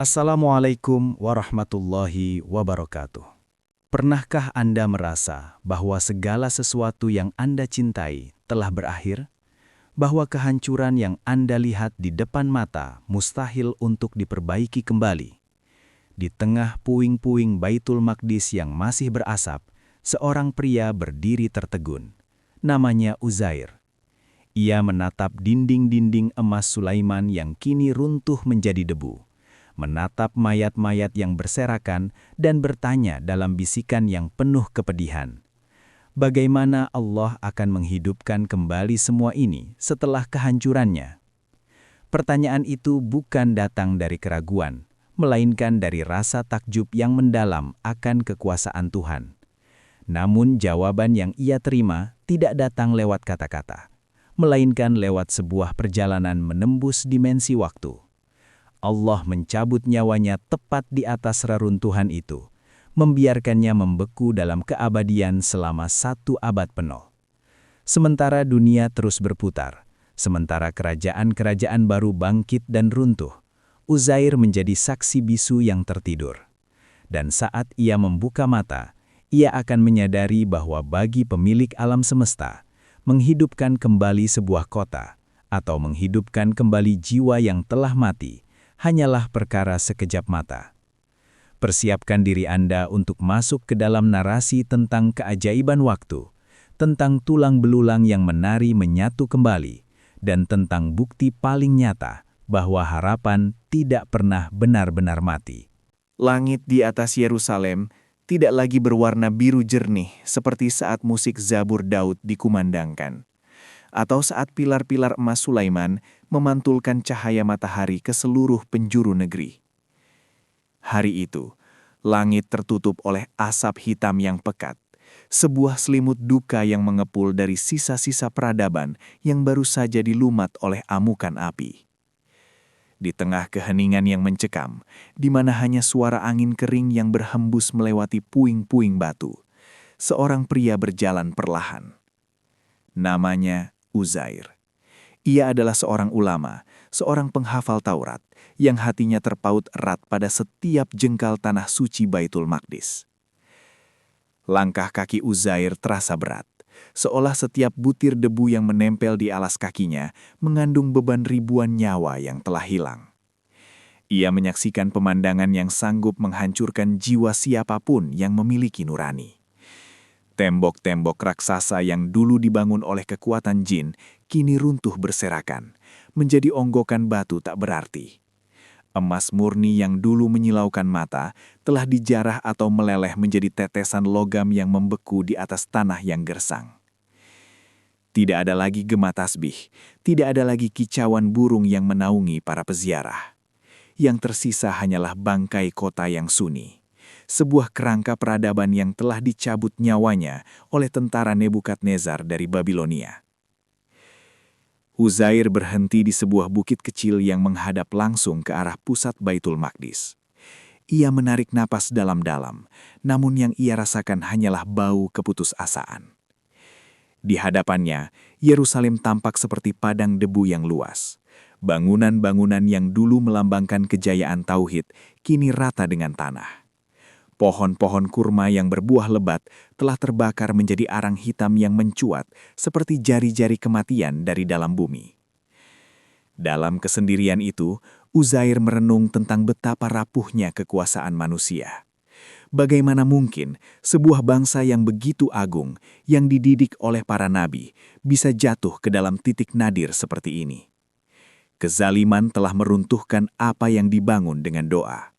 Assalamualaikum warahmatullahi wabarakatuh. Pernahkah Anda merasa bahwa segala sesuatu yang Anda cintai telah berakhir? Bahwa kehancuran yang Anda lihat di depan mata mustahil untuk diperbaiki kembali? Di tengah puing-puing Baitul Maqdis yang masih berasap, seorang pria berdiri tertegun. Namanya Uzair. Ia menatap dinding-dinding emas Sulaiman yang kini runtuh menjadi debu. Menatap mayat-mayat yang berserakan dan bertanya dalam bisikan yang penuh kepedihan. Bagaimana Allah akan menghidupkan kembali semua ini setelah kehancurannya? Pertanyaan itu bukan datang dari keraguan, melainkan dari rasa takjub yang mendalam akan kekuasaan Tuhan. Namun jawaban yang ia terima tidak datang lewat kata-kata, melainkan lewat sebuah perjalanan menembus dimensi waktu. Allah mencabut nyawanya tepat di atas reruntuhan itu, membiarkannya membeku dalam keabadian selama 1 abad penuh. Sementara dunia terus berputar, sementara kerajaan-kerajaan baru bangkit dan runtuh, Uzair menjadi saksi bisu yang tertidur. Dan saat ia membuka mata, ia akan menyadari bahwa bagi pemilik alam semesta, menghidupkan kembali sebuah kota, atau menghidupkan kembali jiwa yang telah mati, hanyalah perkara sekejap mata. Persiapkan diri Anda untuk masuk ke dalam narasi tentang keajaiban waktu, tentang tulang belulang yang menari menyatu kembali, dan tentang bukti paling nyata bahwa harapan tidak pernah benar-benar mati. Langit di atas Yerusalem tidak lagi berwarna biru jernih seperti saat musik Zabur Daud dikumandangkan, atau saat pilar-pilar emas Sulaiman memantulkan cahaya matahari ke seluruh penjuru negeri. Hari itu, langit tertutup oleh asap hitam yang pekat, sebuah selimut duka yang mengepul dari sisa-sisa peradaban yang baru saja dilumat oleh amukan api. Di tengah keheningan yang mencekam, di mana hanya suara angin kering yang berhembus melewati puing-puing batu, seorang pria berjalan perlahan. Namanya Uzair. Ia adalah seorang ulama, seorang penghafal Taurat, yang hatinya terpaut erat pada setiap jengkal tanah suci Baitul Maqdis. Langkah kaki Uzair terasa berat, seolah setiap butir debu yang menempel di alas kakinya mengandung beban ribuan nyawa yang telah hilang. Ia menyaksikan pemandangan yang sanggup menghancurkan jiwa siapapun yang memiliki nurani. Tembok-tembok raksasa yang dulu dibangun oleh kekuatan jin kini runtuh berserakan, menjadi onggokan batu tak berarti. Emas murni yang dulu menyilaukan mata telah dijarah atau meleleh menjadi tetesan logam yang membeku di atas tanah yang gersang. Tidak ada lagi gema tasbih, tidak ada lagi kicauan burung yang menaungi para peziarah. Yang tersisa hanyalah bangkai kota yang sunyi. Sebuah kerangka peradaban yang telah dicabut nyawanya oleh tentara Nebukadnezar dari Babilonia. Uzair berhenti di sebuah bukit kecil yang menghadap langsung ke arah pusat Baitul Maqdis. Ia menarik napas dalam-dalam, namun yang ia rasakan hanyalah bau keputusasaan. Di hadapannya, Yerusalem tampak seperti padang debu yang luas. Bangunan-bangunan yang dulu melambangkan kejayaan tauhid kini rata dengan tanah. Pohon-pohon kurma yang berbuah lebat telah terbakar menjadi arang hitam yang mencuat seperti jari-jari kematian dari dalam bumi. Dalam kesendirian itu, Uzair merenung tentang betapa rapuhnya kekuasaan manusia. Bagaimana mungkin sebuah bangsa yang begitu agung, yang dididik oleh para nabi, bisa jatuh ke dalam titik nadir seperti ini? Kezaliman telah meruntuhkan apa yang dibangun dengan doa.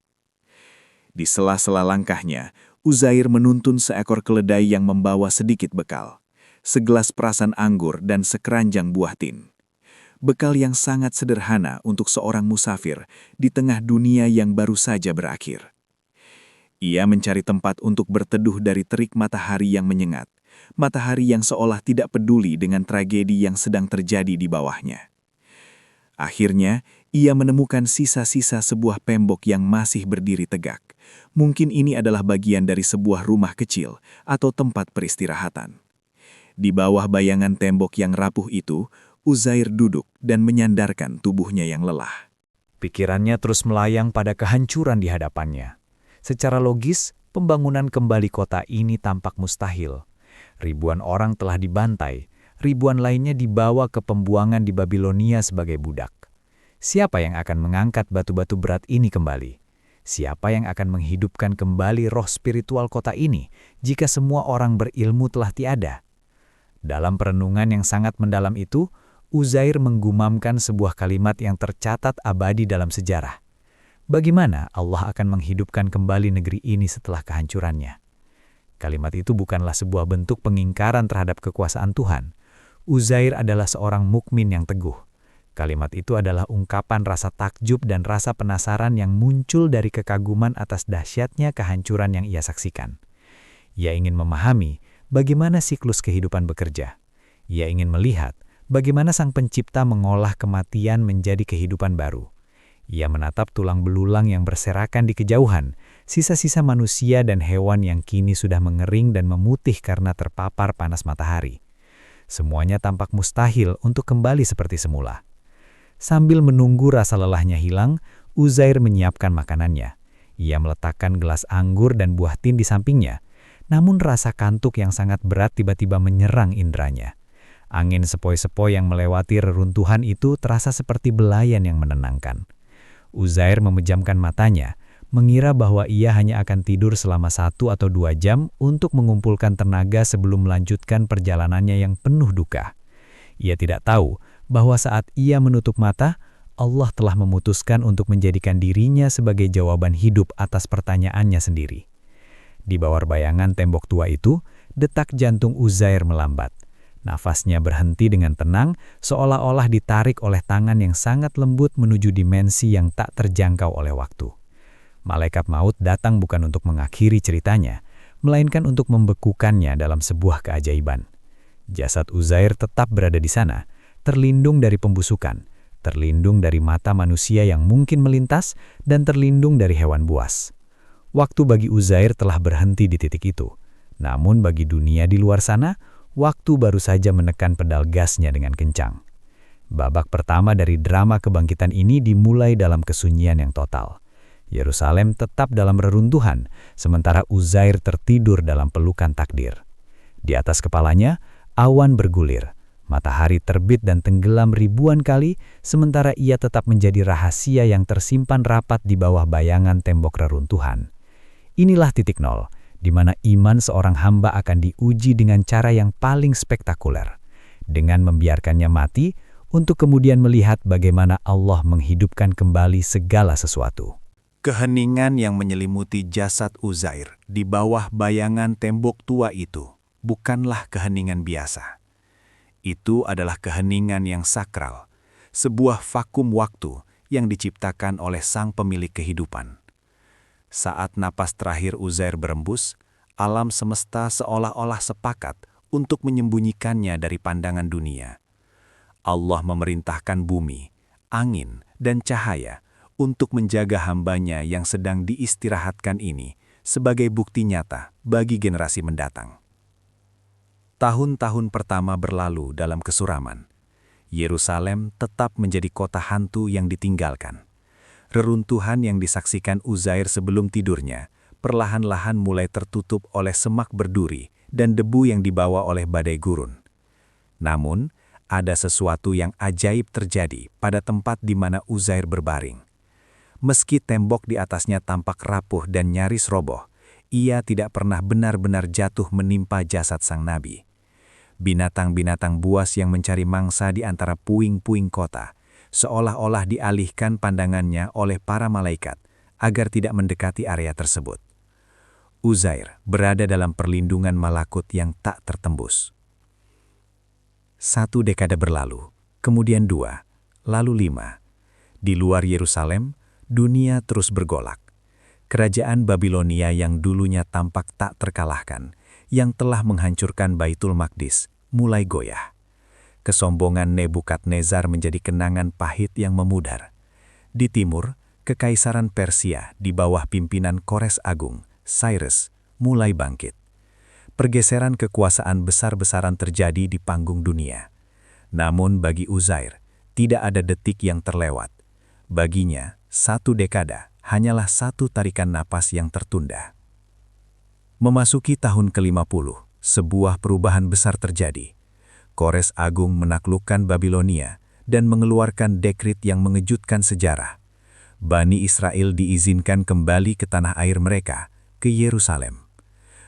Di sela-sela langkahnya, Uzair menuntun seekor keledai yang membawa sedikit bekal, segelas perasan anggur dan sekeranjang buah tin. Bekal yang sangat sederhana untuk seorang musafir di tengah dunia yang baru saja berakhir. Ia mencari tempat untuk berteduh dari terik matahari yang menyengat, matahari yang seolah tidak peduli dengan tragedi yang sedang terjadi di bawahnya. Akhirnya, ia menemukan sisa-sisa sebuah tembok yang masih berdiri tegak. Mungkin ini adalah bagian dari sebuah rumah kecil atau tempat peristirahatan. Di bawah bayangan tembok yang rapuh itu, Uzair duduk dan menyandarkan tubuhnya yang lelah. Pikirannya terus melayang pada kehancuran di hadapannya. Secara logis, pembangunan kembali kota ini tampak mustahil. Ribuan orang telah dibantai, ribuan lainnya dibawa ke pembuangan di Babilonia sebagai budak. Siapa yang akan mengangkat batu-batu berat ini kembali? Siapa yang akan menghidupkan kembali roh spiritual kota ini jika semua orang berilmu telah tiada? Dalam perenungan yang sangat mendalam itu, Uzair menggumamkan sebuah kalimat yang tercatat abadi dalam sejarah. Bagaimana Allah akan menghidupkan kembali negeri ini setelah kehancurannya? Kalimat itu bukanlah sebuah bentuk pengingkaran terhadap kekuasaan Tuhan. Uzair adalah seorang mukmin yang teguh. Kalimat itu adalah ungkapan rasa takjub dan rasa penasaran yang muncul dari kekaguman atas dahsyatnya kehancuran yang ia saksikan. Ia ingin memahami bagaimana siklus kehidupan bekerja. Ia ingin melihat bagaimana Sang Pencipta mengolah kematian menjadi kehidupan baru. Ia menatap tulang belulang yang berserakan di kejauhan, sisa-sisa manusia dan hewan yang kini sudah mengering dan memutih karena terpapar panas matahari. Semuanya tampak mustahil untuk kembali seperti semula. Sambil menunggu rasa lelahnya hilang, Uzair menyiapkan makanannya. Ia meletakkan gelas anggur dan buah tin di sampingnya. Namun rasa kantuk yang sangat berat tiba-tiba menyerang indranya. Angin sepoi-sepoi yang melewati reruntuhan itu terasa seperti belayan yang menenangkan. Uzair memejamkan matanya, mengira bahwa ia hanya akan tidur selama 1 atau 2 jam untuk mengumpulkan tenaga sebelum melanjutkan perjalanannya yang penuh duka. Ia tidak tahu bahwa saat ia menutup mata, Allah telah memutuskan untuk menjadikan dirinya sebagai jawaban hidup atas pertanyaannya sendiri. Di bawah bayangan tembok tua itu, detak jantung Uzair melambat. Nafasnya berhenti dengan tenang, seolah-olah ditarik oleh tangan yang sangat lembut menuju dimensi yang tak terjangkau oleh waktu. Malaikat maut datang bukan untuk mengakhiri ceritanya, melainkan untuk membekukannya dalam sebuah keajaiban. Jasad Uzair tetap berada di sana, terlindung dari pembusukan, terlindung dari mata manusia yang mungkin melintas, dan terlindung dari hewan buas. Waktu bagi Uzair telah berhenti di titik itu. Namun bagi dunia di luar sana, waktu baru saja menekan pedal gasnya dengan kencang. Babak pertama dari drama kebangkitan ini dimulai dalam kesunyian yang total. Yerusalem tetap dalam reruntuhan, sementara Uzair tertidur dalam pelukan takdir. Di atas kepalanya, awan bergulir. Matahari terbit dan tenggelam ribuan kali, sementara ia tetap menjadi rahasia yang tersimpan rapat di bawah bayangan tembok reruntuhan. Inilah titik nol, di mana iman seorang hamba akan diuji dengan cara yang paling spektakuler, dengan membiarkannya mati untuk kemudian melihat bagaimana Allah menghidupkan kembali segala sesuatu. Keheningan yang menyelimuti jasad Uzair di bawah bayangan tembok tua itu bukanlah keheningan biasa. Itu adalah keheningan yang sakral, sebuah vakum waktu yang diciptakan oleh Sang Pemilik kehidupan. Saat napas terakhir Uzair berembus, alam semesta seolah-olah sepakat untuk menyembunyikannya dari pandangan dunia. Allah memerintahkan bumi, angin, dan cahaya untuk menjaga hambanya yang sedang diistirahatkan ini sebagai bukti nyata bagi generasi mendatang. Tahun-tahun pertama berlalu dalam kesuraman. Yerusalem tetap menjadi kota hantu yang ditinggalkan. Reruntuhan yang disaksikan Uzair sebelum tidurnya perlahan-lahan mulai tertutup oleh semak berduri dan debu yang dibawa oleh badai gurun. Namun, ada sesuatu yang ajaib terjadi pada tempat di mana Uzair berbaring. Meski tembok di atasnya tampak rapuh dan nyaris roboh, ia tidak pernah benar-benar jatuh menimpa jasad sang nabi. Binatang-binatang buas yang mencari mangsa di antara puing-puing kota, seolah-olah dialihkan pandangannya oleh para malaikat agar tidak mendekati area tersebut. Uzair berada dalam perlindungan malakut yang tak tertembus. 1 dekade berlalu, kemudian 2, lalu 5. Di luar Yerusalem, dunia terus bergolak. Kerajaan Babilonia yang dulunya tampak tak terkalahkan, yang telah menghancurkan Baitul Maqdis, mulai goyah. Kesombongan Nebukadnezar menjadi kenangan pahit yang memudar. Di timur, Kekaisaran Persia di bawah pimpinan Kores Agung, Cyrus, mulai bangkit. Pergeseran kekuasaan besar-besaran terjadi di panggung dunia. Namun bagi Uzair, tidak ada detik yang terlewat. Baginya, 1 dekada hanyalah 1 tarikan napas yang tertunda. Memasuki tahun ke-50, sebuah perubahan besar terjadi. Kores Agung menaklukkan Babilonia dan mengeluarkan dekrit yang mengejutkan sejarah. Bani Israel diizinkan kembali ke tanah air mereka, ke Yerusalem.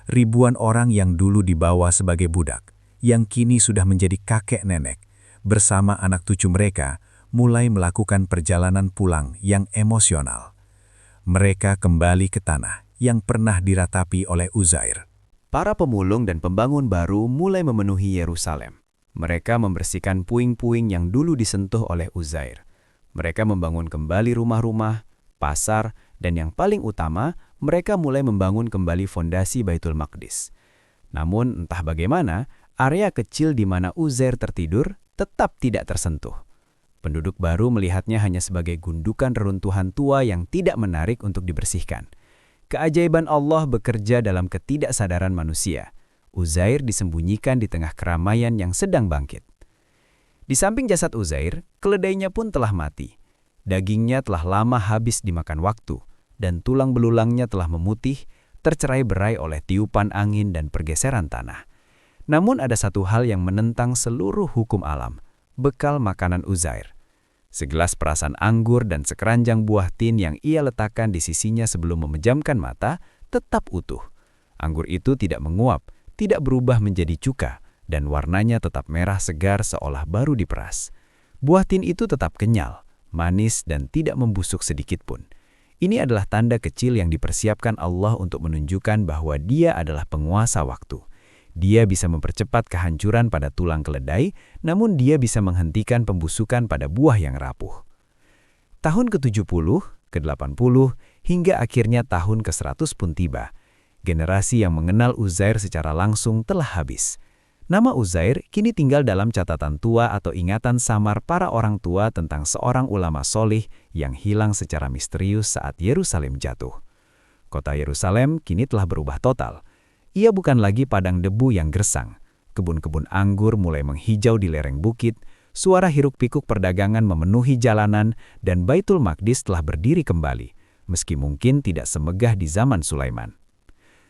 Ribuan orang yang dulu dibawa sebagai budak, yang kini sudah menjadi kakek nenek, bersama anak cucu mereka, mulai melakukan perjalanan pulang yang emosional. Mereka kembali ke tanah yang pernah diratapi oleh Uzair. Para pemulung dan pembangun baru mulai memenuhi Yerusalem. Mereka membersihkan puing-puing yang dulu disentuh oleh Uzair. Mereka membangun kembali rumah-rumah, pasar, dan yang paling utama, mereka mulai membangun kembali fondasi Baitul Maqdis. Namun entah bagaimana, area kecil di mana Uzair tertidur tetap tidak tersentuh. Penduduk baru melihatnya hanya sebagai gundukan reruntuhan tua yang tidak menarik untuk dibersihkan. Keajaiban Allah bekerja dalam ketidaksadaran manusia. Uzair disembunyikan di tengah keramaian yang sedang bangkit. Di samping jasad Uzair, keledainya pun telah mati. Dagingnya telah lama habis dimakan waktu, dan tulang belulangnya telah memutih, tercerai-berai oleh tiupan angin dan pergeseran tanah. Namun ada satu hal yang menentang seluruh hukum alam, bekal makanan Uzair. Segelas perasan anggur dan sekeranjang buah tin yang ia letakkan di sisinya sebelum memejamkan mata tetap utuh. Anggur itu tidak menguap, tidak berubah menjadi cuka, dan warnanya tetap merah segar seolah baru diperas. Buah tin itu tetap kenyal, manis, dan tidak membusuk sedikit pun. Ini adalah tanda kecil yang dipersiapkan Allah untuk menunjukkan bahwa Dia adalah penguasa waktu. Dia bisa mempercepat kehancuran pada tulang keledai, namun Dia bisa menghentikan pembusukan pada buah yang rapuh. Tahun ke-70, ke-80, hingga akhirnya tahun ke-100 pun tiba. Generasi yang mengenal Uzair secara langsung telah habis. Nama Uzair kini tinggal dalam catatan tua atau ingatan samar para orang tua tentang seorang ulama solih yang hilang secara misterius saat Yerusalem jatuh. Kota Yerusalem kini telah berubah total. Ia bukan lagi padang debu yang gersang. Kebun-kebun anggur mulai menghijau di lereng bukit, suara hiruk-pikuk perdagangan memenuhi jalanan, dan Baitul Maqdis telah berdiri kembali, meski mungkin tidak semegah di zaman Sulaiman.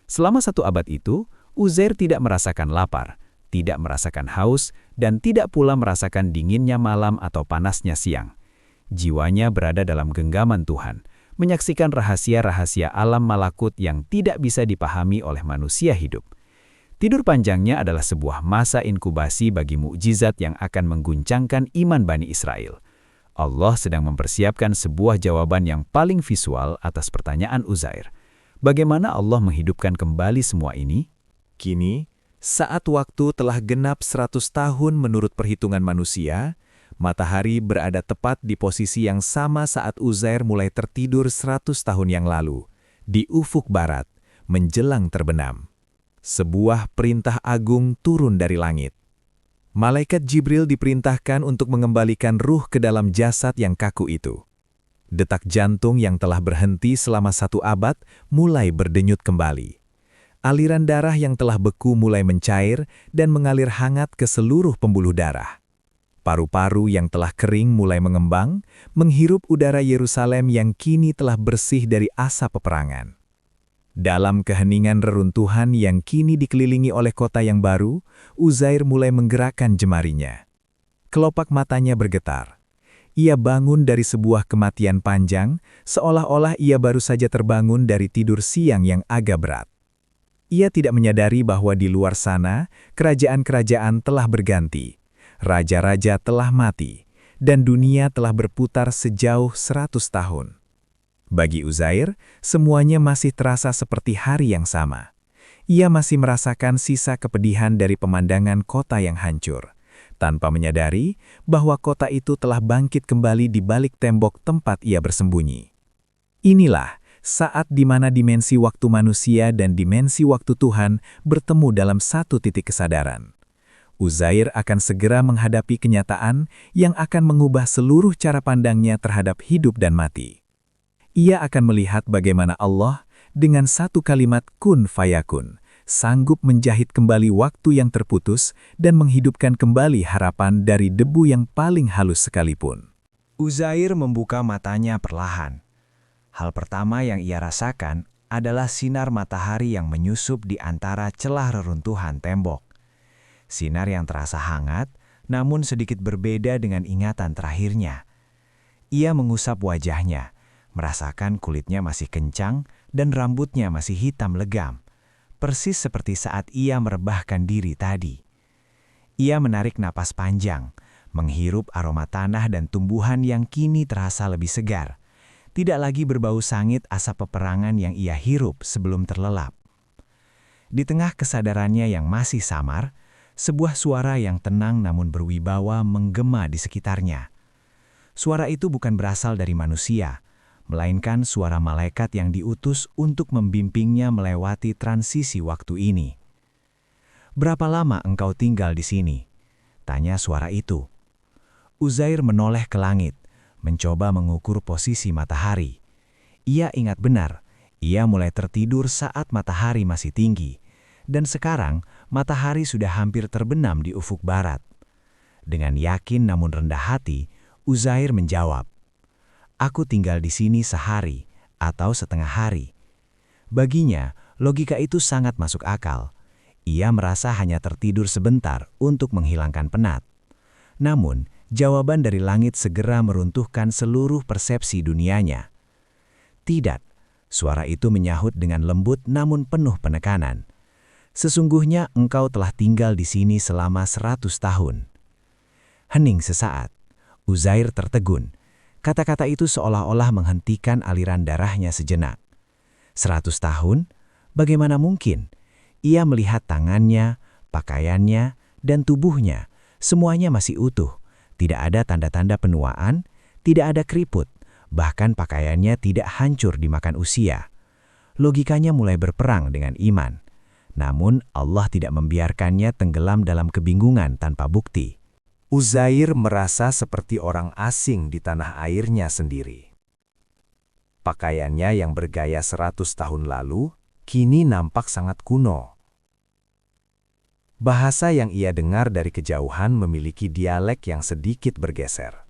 Selama 1 abad itu, Uzair tidak merasakan lapar, tidak merasakan haus, dan tidak pula merasakan dinginnya malam atau panasnya siang. Jiwanya berada dalam genggaman Tuhan, menyaksikan rahasia-rahasia alam malakut yang tidak bisa dipahami oleh manusia hidup. Tidur panjangnya adalah sebuah masa inkubasi bagi mukjizat yang akan mengguncangkan iman Bani Israel. Allah sedang mempersiapkan sebuah jawaban yang paling visual atas pertanyaan Uzair. Bagaimana Allah menghidupkan kembali semua ini? Kini, saat waktu telah genap 100 tahun menurut perhitungan manusia, matahari berada tepat di posisi yang sama saat Uzair mulai tertidur 100 tahun yang lalu, di ufuk barat, menjelang terbenam. Sebuah perintah agung turun dari langit. Malaikat Jibril diperintahkan untuk mengembalikan ruh ke dalam jasad yang kaku itu. Detak jantung yang telah berhenti selama 1 abad mulai berdenyut kembali. Aliran darah yang telah beku mulai mencair dan mengalir hangat ke seluruh pembuluh darah. Paru-paru yang telah kering mulai mengembang, menghirup udara Yerusalem yang kini telah bersih dari asap peperangan. Dalam keheningan reruntuhan yang kini dikelilingi oleh kota yang baru, Uzair mulai menggerakkan jemarinya. Kelopak matanya bergetar. Ia bangun dari sebuah kematian panjang, seolah-olah ia baru saja terbangun dari tidur siang yang agak berat. Ia tidak menyadari bahwa di luar sana, kerajaan-kerajaan telah berganti. Raja-raja telah mati, dan dunia telah berputar sejauh 100 tahun. Bagi Uzair, semuanya masih terasa seperti hari yang sama. Ia masih merasakan sisa kepedihan dari pemandangan kota yang hancur, tanpa menyadari bahwa kota itu telah bangkit kembali di balik tembok tempat ia bersembunyi. Inilah saat di mana dimensi waktu manusia dan dimensi waktu Tuhan bertemu dalam satu titik kesadaran. Uzair akan segera menghadapi kenyataan yang akan mengubah seluruh cara pandangnya terhadap hidup dan mati. Ia akan melihat bagaimana Allah, dengan satu kalimat kun fayakun, sanggup menjahit kembali waktu yang terputus dan menghidupkan kembali harapan dari debu yang paling halus sekalipun. Uzair membuka matanya perlahan. Hal pertama yang ia rasakan adalah sinar matahari yang menyusup di antara celah reruntuhan tembok. Sinar yang terasa hangat, namun sedikit berbeda dengan ingatan terakhirnya. Ia mengusap wajahnya, merasakan kulitnya masih kencang dan rambutnya masih hitam legam, persis seperti saat ia merebahkan diri tadi. Ia menarik napas panjang, menghirup aroma tanah dan tumbuhan yang kini terasa lebih segar. Tidak lagi berbau sangit asap peperangan yang ia hirup sebelum terlelap. Di tengah kesadarannya yang masih samar, sebuah suara yang tenang namun berwibawa menggema di sekitarnya. Suara itu bukan berasal dari manusia, melainkan suara malaikat yang diutus untuk membimbingnya melewati transisi waktu ini. "Berapa lama engkau tinggal di sini?" tanya suara itu. Uzair menoleh ke langit, mencoba mengukur posisi matahari. Ia ingat benar, ia mulai tertidur saat matahari masih tinggi, dan sekarang matahari sudah hampir terbenam di ufuk barat. Dengan yakin namun rendah hati, Uzair menjawab, "Aku tinggal di sini sehari atau setengah hari." Baginya, logika itu sangat masuk akal. Ia merasa hanya tertidur sebentar untuk menghilangkan penat. Namun, jawaban dari langit segera meruntuhkan seluruh persepsi dunianya. "Tidak," suara itu menyahut dengan lembut namun penuh penekanan. "Sesungguhnya engkau telah tinggal di sini selama 100 tahun. Hening sesaat. Uzair tertegun. Kata-kata itu seolah-olah menghentikan aliran darahnya sejenak. 100 tahun? Bagaimana mungkin? Ia melihat tangannya, pakaiannya, dan tubuhnya. Semuanya masih utuh. Tidak ada tanda-tanda penuaan, tidak ada keriput, bahkan pakaiannya tidak hancur dimakan usia. Logikanya mulai berperang dengan iman. Namun Allah tidak membiarkannya tenggelam dalam kebingungan tanpa bukti. Uzair merasa seperti orang asing di tanah airnya sendiri. Pakaiannya yang bergaya 100 tahun lalu, kini nampak sangat kuno. Bahasa yang ia dengar dari kejauhan memiliki dialek yang sedikit bergeser.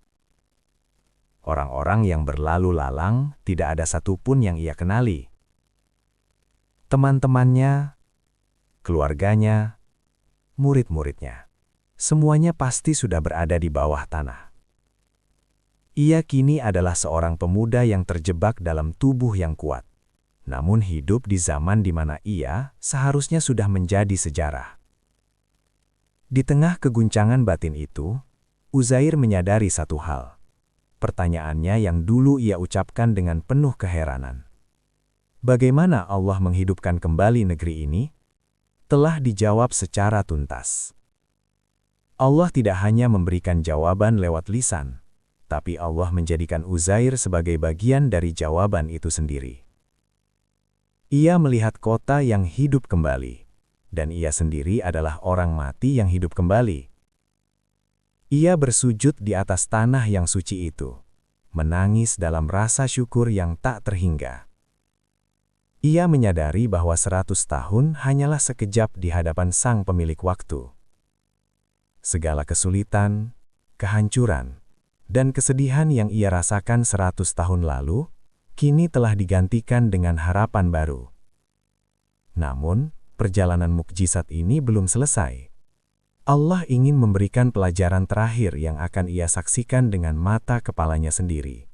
Orang-orang yang berlalu lalang tidak ada satupun yang ia kenali. Teman-temannya, keluarganya, murid-muridnya, semuanya pasti sudah berada di bawah tanah. Ia kini adalah seorang pemuda yang terjebak dalam tubuh yang kuat, namun hidup di zaman di mana ia seharusnya sudah menjadi sejarah. Di tengah keguncangan batin itu, Uzair menyadari satu hal. Pertanyaannya yang dulu ia ucapkan dengan penuh keheranan. Bagaimana Allah menghidupkan kembali negeri ini? Telah dijawab secara tuntas. Allah tidak hanya memberikan jawaban lewat lisan, tapi Allah menjadikan Uzair sebagai bagian dari jawaban itu sendiri. Ia melihat kota yang hidup kembali, dan ia sendiri adalah orang mati yang hidup kembali. Ia bersujud di atas tanah yang suci itu, menangis dalam rasa syukur yang tak terhingga. Ia menyadari bahwa 100 tahun hanyalah sekejap di hadapan sang pemilik waktu. Segala kesulitan, kehancuran, dan kesedihan yang ia rasakan 100 tahun lalu, kini telah digantikan dengan harapan baru. Namun, perjalanan mukjizat ini belum selesai. Allah ingin memberikan pelajaran terakhir yang akan ia saksikan dengan mata kepalanya sendiri.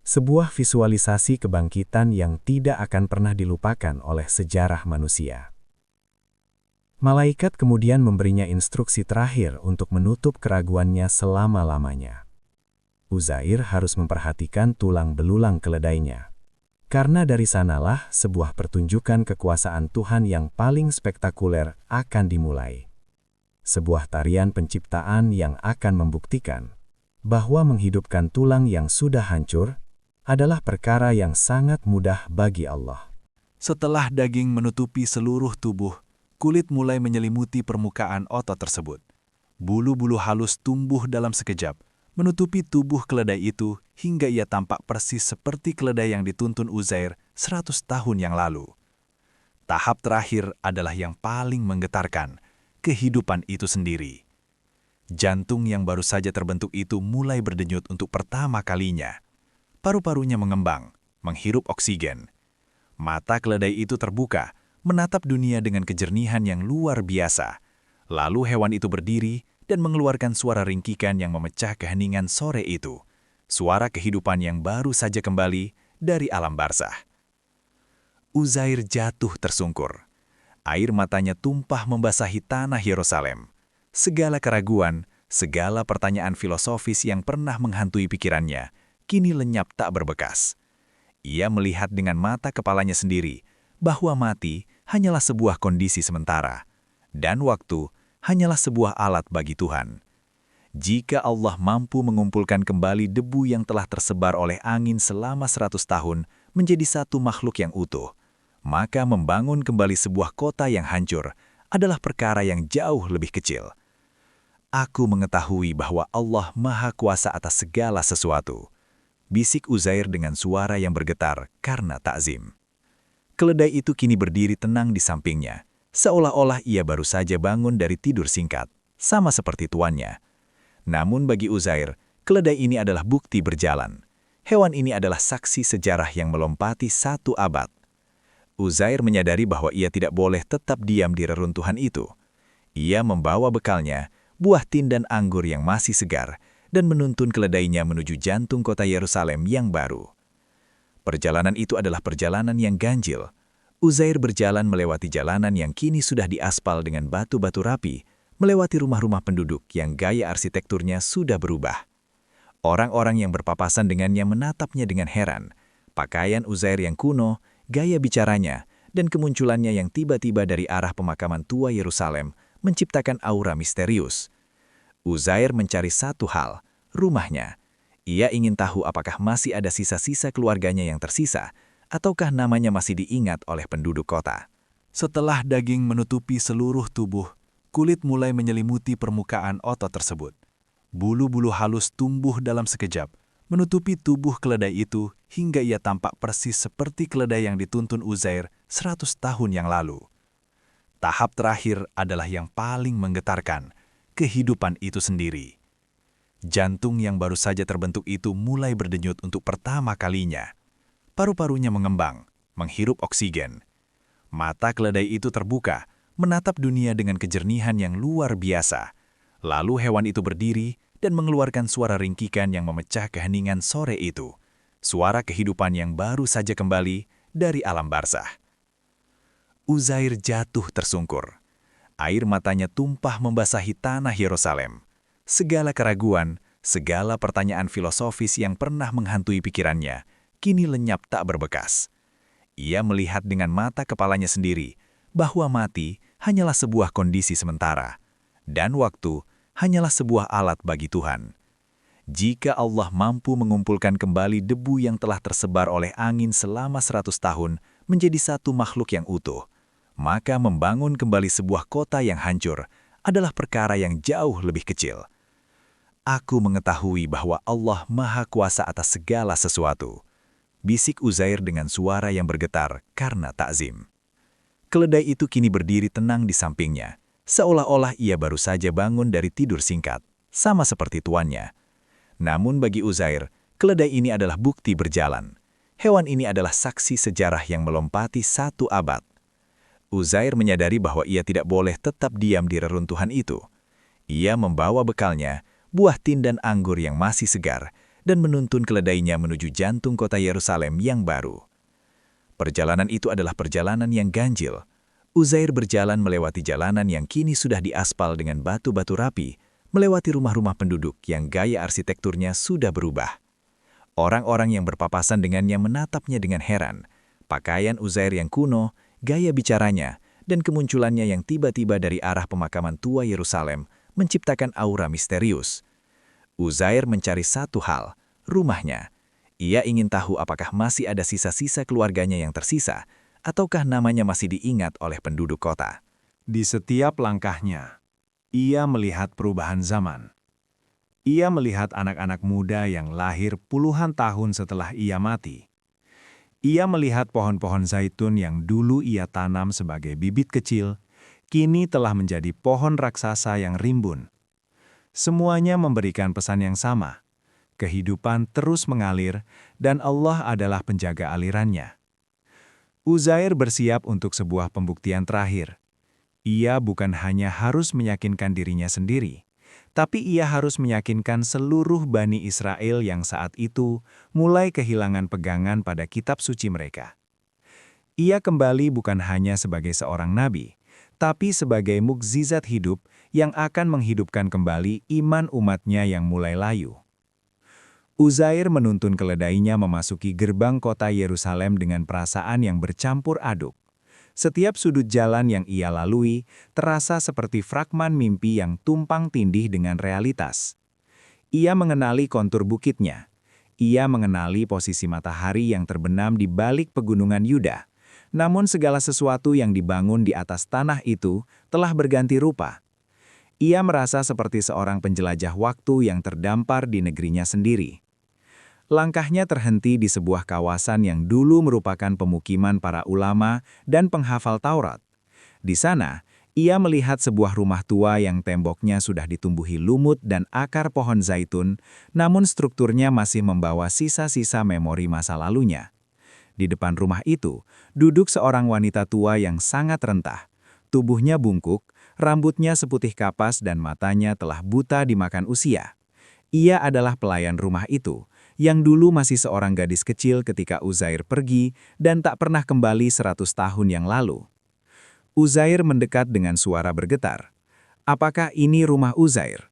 Sebuah visualisasi kebangkitan yang tidak akan pernah dilupakan oleh sejarah manusia. Malaikat kemudian memberinya instruksi terakhir untuk menutup keraguannya selama-lamanya. Uzair harus memperhatikan tulang belulang keledainya. Karena dari sanalah sebuah pertunjukan kekuasaan Tuhan yang paling spektakuler akan dimulai. Sebuah tarian penciptaan yang akan membuktikan bahwa menghidupkan tulang yang sudah hancur adalah perkara yang sangat mudah bagi Allah. Setelah daging menutupi seluruh tubuh, kulit mulai menyelimuti permukaan otot tersebut. Bulu-bulu halus tumbuh dalam sekejap, menutupi tubuh keledai itu hingga ia tampak persis seperti keledai yang dituntun Uzair 100 tahun yang lalu. Tahap terakhir adalah yang paling menggetarkan, kehidupan itu sendiri. Jantung yang baru saja terbentuk itu mulai berdenyut untuk pertama kalinya. Paru-parunya mengembang, menghirup oksigen. Mata keledai itu terbuka, menatap dunia dengan kejernihan yang luar biasa. Lalu hewan itu berdiri dan mengeluarkan suara ringkikan yang memecah keheningan sore itu. Suara kehidupan yang baru saja kembali dari alam barzah. Uzair jatuh tersungkur. Air matanya tumpah membasahi tanah Yerusalem. Segala keraguan, segala pertanyaan filosofis yang pernah menghantui pikirannya, kini lenyap tak berbekas. Ia melihat dengan mata kepalanya sendiri bahwa mati hanyalah sebuah kondisi sementara, dan waktu hanyalah sebuah alat bagi Tuhan. Jika Allah mampu mengumpulkan kembali debu yang telah tersebar oleh angin selama 100 tahun menjadi satu makhluk yang utuh, maka membangun kembali sebuah kota yang hancur adalah perkara yang jauh lebih kecil. Aku mengetahui bahwa Allah Maha Kuasa atas segala sesuatu, bisik Uzair dengan suara yang bergetar karena takzim. Keledai itu kini berdiri tenang di sampingnya, seolah-olah ia baru saja bangun dari tidur singkat, sama seperti tuannya. Namun bagi Uzair, keledai ini adalah bukti berjalan. Hewan ini adalah saksi sejarah yang melompati 1 abad. Uzair menyadari bahwa ia tidak boleh tetap diam di reruntuhan itu. Ia membawa bekalnya, buah tin dan anggur yang masih segar, dan menuntun keledainya menuju jantung kota Yerusalem yang baru. Perjalanan itu adalah perjalanan yang ganjil. Uzair berjalan melewati jalanan yang kini sudah diaspal dengan batu-batu rapi, melewati rumah-rumah penduduk yang gaya arsitekturnya sudah berubah. Orang-orang yang berpapasan dengannya menatapnya dengan heran. Pakaian Uzair yang kuno, gaya bicaranya, dan kemunculannya yang tiba-tiba dari arah pemakaman tua Yerusalem menciptakan aura misterius. Uzair mencari satu hal, rumahnya. Ia ingin tahu apakah masih ada sisa-sisa keluarganya yang tersisa, ataukah namanya masih diingat oleh penduduk kota. Setelah daging menutupi seluruh tubuh, kulit mulai menyelimuti permukaan otot tersebut. Bulu-bulu halus tumbuh dalam sekejap, menutupi tubuh keledai itu hingga ia tampak persis seperti keledai yang dituntun Uzair 100 tahun yang lalu. Tahap terakhir adalah yang paling menggetarkan, kehidupan itu sendiri. Jantung yang baru saja terbentuk itu mulai berdenyut untuk pertama kalinya. Paru-parunya mengembang, menghirup oksigen. Mata keledai itu terbuka, menatap dunia dengan kejernihan yang luar biasa. Lalu hewan itu berdiri dan mengeluarkan suara ringkikan yang memecah keheningan sore itu. Suara kehidupan yang baru saja kembali dari alam barzah. Uzair jatuh tersungkur. Air matanya tumpah membasahi tanah Yerusalem. Segala keraguan, segala pertanyaan filosofis yang pernah menghantui pikirannya, kini lenyap tak berbekas. Ia melihat dengan mata kepalanya sendiri bahwa mati hanyalah sebuah kondisi sementara, dan waktu hanyalah sebuah alat bagi Tuhan. Jika Allah mampu mengumpulkan kembali debu yang telah tersebar oleh angin selama 100 tahun menjadi satu makhluk yang utuh, maka membangun kembali sebuah kota yang hancur adalah perkara yang jauh lebih kecil. Aku mengetahui bahwa Allah Maha Kuasa atas segala sesuatu, bisik Uzair dengan suara yang bergetar karena takzim. Keledai itu kini berdiri tenang di sampingnya, seolah-olah ia baru saja bangun dari tidur singkat, sama seperti tuannya. Namun bagi Uzair, keledai ini adalah bukti berjalan. Hewan ini adalah saksi sejarah yang melompati 1 abad. Uzair menyadari bahwa ia tidak boleh tetap diam di reruntuhan itu. Ia membawa bekalnya, buah tin dan anggur yang masih segar, dan menuntun keledainya menuju jantung kota Yerusalem yang baru. Perjalanan itu adalah perjalanan yang ganjil. Uzair berjalan melewati jalanan yang kini sudah diaspal dengan batu-batu rapi, melewati rumah-rumah penduduk yang gaya arsitekturnya sudah berubah. Orang-orang yang berpapasan dengannya menatapnya dengan heran. Pakaian Uzair yang kuno, gaya bicaranya, dan kemunculannya yang tiba-tiba dari arah pemakaman tua Yerusalem menciptakan aura misterius. Uzair mencari satu hal, rumahnya. Ia ingin tahu apakah masih ada sisa-sisa keluarganya yang tersisa, ataukah namanya masih diingat oleh penduduk kota. Di setiap langkahnya, ia melihat perubahan zaman. Ia melihat anak-anak muda yang lahir puluhan tahun setelah ia mati. Ia melihat pohon-pohon zaitun yang dulu ia tanam sebagai bibit kecil, kini telah menjadi pohon raksasa yang rimbun. Semuanya memberikan pesan yang sama. Kehidupan terus mengalir, dan Allah adalah penjaga alirannya. Uzair bersiap untuk sebuah pembuktian terakhir. Ia bukan hanya harus meyakinkan dirinya sendiri, tapi ia harus meyakinkan seluruh Bani Israel yang saat itu mulai kehilangan pegangan pada kitab suci mereka. Ia kembali bukan hanya sebagai seorang nabi, tapi sebagai mukjizat hidup yang akan menghidupkan kembali iman umatnya yang mulai layu. Uzair menuntun keledainya memasuki gerbang kota Yerusalem dengan perasaan yang bercampur aduk. Setiap sudut jalan yang ia lalui terasa seperti fragmen mimpi yang tumpang tindih dengan realitas. Ia mengenali kontur bukitnya. Ia mengenali posisi matahari yang terbenam di balik pegunungan Yuda. Namun segala sesuatu yang dibangun di atas tanah itu telah berganti rupa. Ia merasa seperti seorang penjelajah waktu yang terdampar di negerinya sendiri. Langkahnya terhenti di sebuah kawasan yang dulu merupakan pemukiman para ulama dan penghafal Taurat. Di sana, ia melihat sebuah rumah tua yang temboknya sudah ditumbuhi lumut dan akar pohon zaitun, namun strukturnya masih membawa sisa-sisa memori masa lalunya. Di depan rumah itu, duduk seorang wanita tua yang sangat rentah. Tubuhnya bungkuk, rambutnya seputih kapas dan matanya telah buta dimakan usia. Ia adalah pelayan rumah itu, yang dulu masih seorang gadis kecil ketika Uzair pergi dan tak pernah kembali 100 tahun yang lalu. Uzair mendekat dengan suara bergetar. Apakah ini rumah Uzair?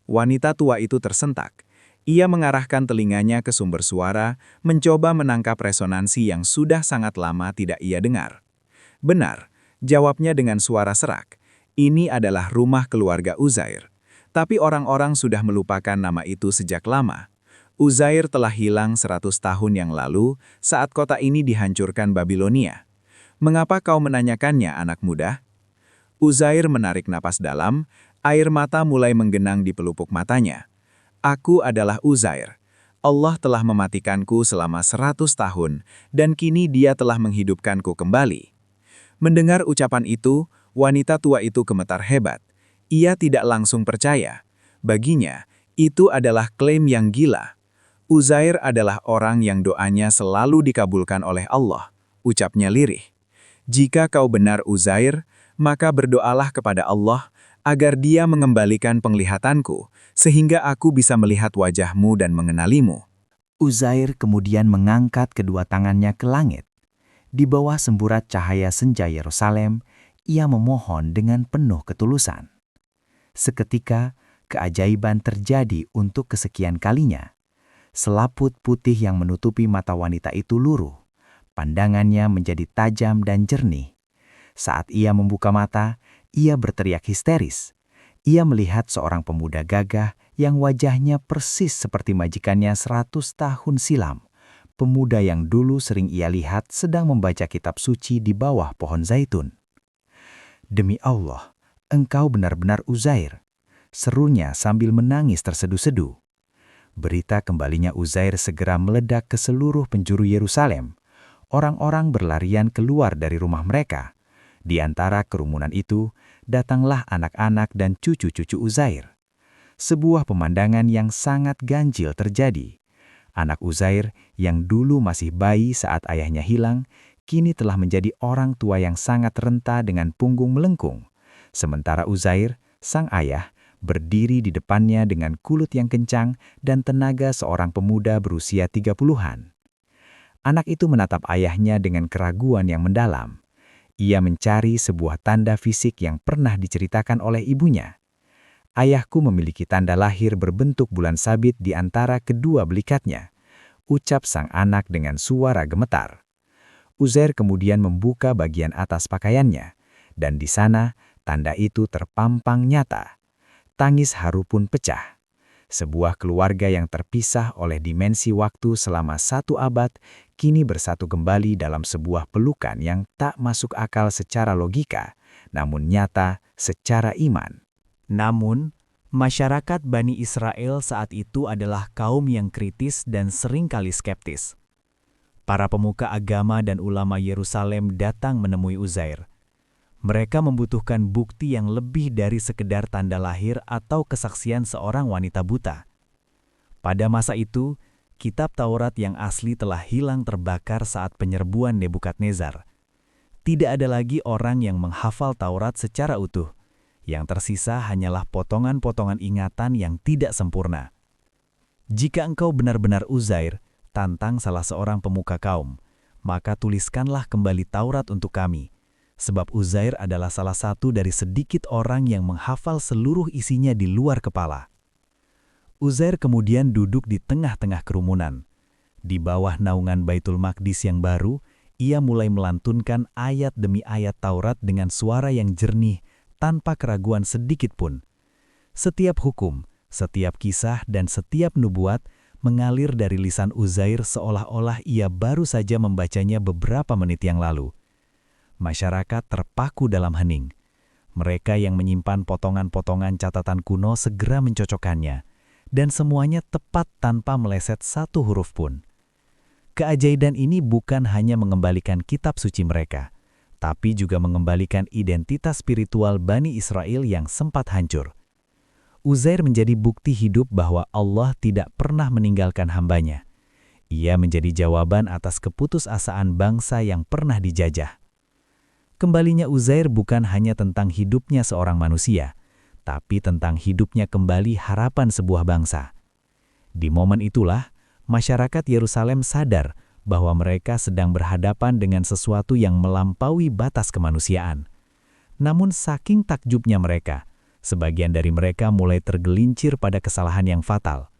Wanita tua itu tersentak. Ia mengarahkan telinganya ke sumber suara, mencoba menangkap resonansi yang sudah sangat lama tidak ia dengar. Benar, jawabnya dengan suara serak. Ini adalah rumah keluarga Uzair. Tapi orang-orang sudah melupakan nama itu sejak lama. Uzair telah hilang 100 tahun yang lalu saat kota ini dihancurkan Babilonia. Mengapa kau menanyakannya, anak muda? Uzair menarik napas dalam, air mata mulai menggenang di pelupuk matanya. Aku adalah Uzair. Allah telah mematikanku selama 100 tahun, dan kini Dia telah menghidupkanku kembali. Mendengar ucapan itu, wanita tua itu gemetar hebat. Ia tidak langsung percaya. Baginya, itu adalah klaim yang gila. Uzair adalah orang yang doanya selalu dikabulkan oleh Allah, ucapnya lirih. Jika kau benar Uzair, maka berdoalah kepada Allah agar Dia mengembalikan penglihatanku, sehingga aku bisa melihat wajahmu dan mengenalimu. Uzair kemudian mengangkat kedua tangannya ke langit. Di bawah semburat cahaya senja Yerusalem, ia memohon dengan penuh ketulusan. Seketika, keajaiban terjadi untuk kesekian kalinya. Selaput putih yang menutupi mata wanita itu luruh. Pandangannya menjadi tajam dan jernih. Saat ia membuka mata, ia berteriak histeris. Ia melihat seorang pemuda gagah yang wajahnya persis seperti majikannya 100 tahun silam. Pemuda yang dulu sering ia lihat sedang membaca kitab suci di bawah pohon zaitun. Demi Allah, engkau benar-benar Uzair, serunya sambil menangis terseduh-seduh. Berita kembalinya Uzair segera meledak ke seluruh penjuru Yerusalem. Orang-orang berlarian keluar dari rumah mereka. Di antara kerumunan itu, datanglah anak-anak dan cucu-cucu Uzair. Sebuah pemandangan yang sangat ganjil terjadi. Anak Uzair yang dulu masih bayi saat ayahnya hilang, kini telah menjadi orang tua yang sangat renta dengan punggung melengkung. Sementara Uzair, sang ayah, berdiri di depannya dengan kulit yang kencang dan tenaga seorang pemuda berusia 30-an. Anak itu menatap ayahnya dengan keraguan yang mendalam. Ia mencari sebuah tanda fisik yang pernah diceritakan oleh ibunya. Ayahku memiliki tanda lahir berbentuk bulan sabit di antara kedua belikatnya, ucap sang anak dengan suara gemetar. Uzair kemudian membuka bagian atas pakaiannya, dan di sana tanda itu terpampang nyata. Tangis haru pun pecah. Sebuah keluarga yang terpisah oleh dimensi waktu selama 1 abad, kini bersatu kembali dalam sebuah pelukan yang tak masuk akal secara logika, namun nyata secara iman. Namun, masyarakat Bani Israel saat itu adalah kaum yang kritis dan seringkali skeptis. Para pemuka agama dan ulama Yerusalem datang menemui Uzair. Mereka membutuhkan bukti yang lebih dari sekedar tanda lahir atau kesaksian seorang wanita buta. Pada masa itu, kitab Taurat yang asli telah hilang terbakar saat penyerbuan Nebukadnezar. Tidak ada lagi orang yang menghafal Taurat secara utuh. Yang tersisa hanyalah potongan-potongan ingatan yang tidak sempurna. Jika engkau benar-benar Uzair, tantang salah seorang pemuka kaum, maka tuliskanlah kembali Taurat untuk kami. Sebab Uzair adalah salah satu dari sedikit orang yang menghafal seluruh isinya di luar kepala. Uzair kemudian duduk di tengah-tengah kerumunan. Di bawah naungan Baitul Maqdis yang baru, ia mulai melantunkan ayat demi ayat Taurat dengan suara yang jernih, tanpa keraguan sedikit pun. Setiap hukum, setiap kisah, dan setiap nubuat mengalir dari lisan Uzair seolah-olah ia baru saja membacanya beberapa menit yang lalu. Masyarakat terpaku dalam hening. Mereka yang menyimpan potongan-potongan catatan kuno segera mencocokkannya, dan semuanya tepat tanpa meleset satu huruf pun. Keajaiban ini bukan hanya mengembalikan kitab suci mereka, tapi juga mengembalikan identitas spiritual Bani Israel yang sempat hancur. Uzair menjadi bukti hidup bahwa Allah tidak pernah meninggalkan hambanya. Ia menjadi jawaban atas keputusasaan bangsa yang pernah dijajah. Kembalinya Uzair bukan hanya tentang hidupnya seorang manusia, tapi tentang hidupnya kembali harapan sebuah bangsa. Di momen itulah, masyarakat Yerusalem sadar bahwa mereka sedang berhadapan dengan sesuatu yang melampaui batas kemanusiaan. Namun saking takjubnya mereka, sebagian dari mereka mulai tergelincir pada kesalahan yang fatal.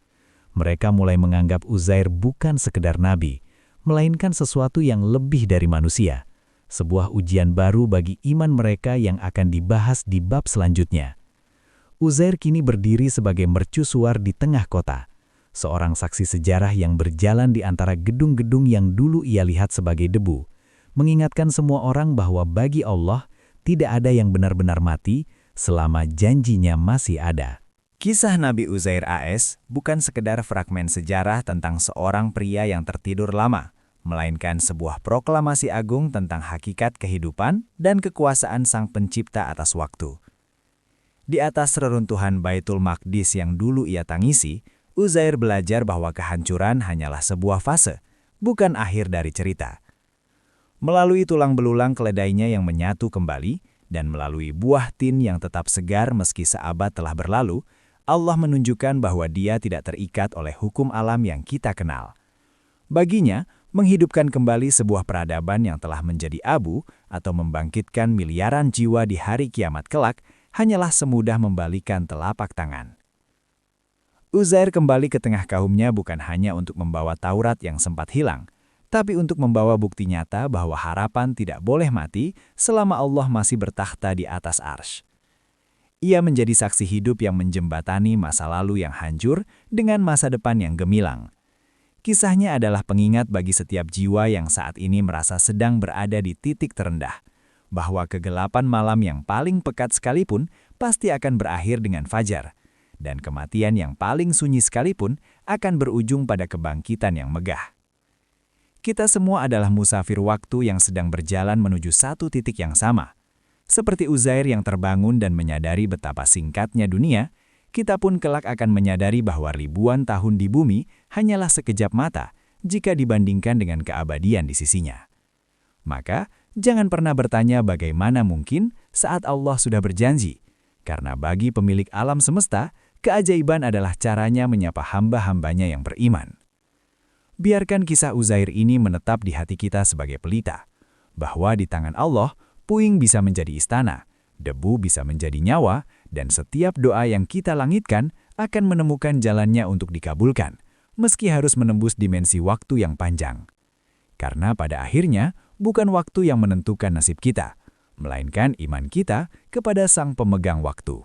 Mereka mulai menganggap Uzair bukan sekedar nabi, melainkan sesuatu yang lebih dari manusia. Sebuah ujian baru bagi iman mereka yang akan dibahas di bab selanjutnya. Uzair kini berdiri sebagai mercusuar di tengah kota, seorang saksi sejarah yang berjalan di antara gedung-gedung yang dulu ia lihat sebagai debu, mengingatkan semua orang bahwa bagi Allah tidak ada yang benar-benar mati selama janjinya masih ada. Kisah Nabi Uzair AS bukan sekedar fragmen sejarah tentang seorang pria yang tertidur lama, melainkan sebuah proklamasi agung tentang hakikat kehidupan dan kekuasaan Sang Pencipta atas waktu. Di atas reruntuhan Baitul Maqdis yang dulu ia tangisi, Uzair belajar bahwa kehancuran hanyalah sebuah fase, bukan akhir dari cerita. Melalui tulang belulang keledainya yang menyatu kembali, dan melalui buah tin yang tetap segar meski seabad telah berlalu, Allah menunjukkan bahwa Dia tidak terikat oleh hukum alam yang kita kenal. Baginya, menghidupkan kembali sebuah peradaban yang telah menjadi abu atau membangkitkan miliaran jiwa di hari kiamat kelak hanyalah semudah membalikan telapak tangan. Uzair kembali ke tengah kaumnya bukan hanya untuk membawa Taurat yang sempat hilang, tapi untuk membawa bukti nyata bahwa harapan tidak boleh mati selama Allah masih bertakhta di atas arsy. Ia menjadi saksi hidup yang menjembatani masa lalu yang hancur dengan masa depan yang gemilang. Kisahnya adalah pengingat bagi setiap jiwa yang saat ini merasa sedang berada di titik terendah, bahwa kegelapan malam yang paling pekat sekalipun pasti akan berakhir dengan fajar, dan kematian yang paling sunyi sekalipun akan berujung pada kebangkitan yang megah. Kita semua adalah musafir waktu yang sedang berjalan menuju satu titik yang sama. Seperti Uzair yang terbangun dan menyadari betapa singkatnya dunia, kita pun kelak akan menyadari bahwa ribuan tahun di bumi hanyalah sekejap mata jika dibandingkan dengan keabadian di sisinya. Maka, jangan pernah bertanya bagaimana mungkin saat Allah sudah berjanji, karena bagi pemilik alam semesta, keajaiban adalah caranya menyapa hamba-hambanya yang beriman. Biarkan kisah Uzair ini menetap di hati kita sebagai pelita, bahwa di tangan Allah, puing bisa menjadi istana, debu bisa menjadi nyawa, dan setiap doa yang kita langitkan akan menemukan jalannya untuk dikabulkan, meski harus menembus dimensi waktu yang panjang. Karena pada akhirnya, bukan waktu yang menentukan nasib kita, melainkan iman kita kepada Sang Pemegang Waktu.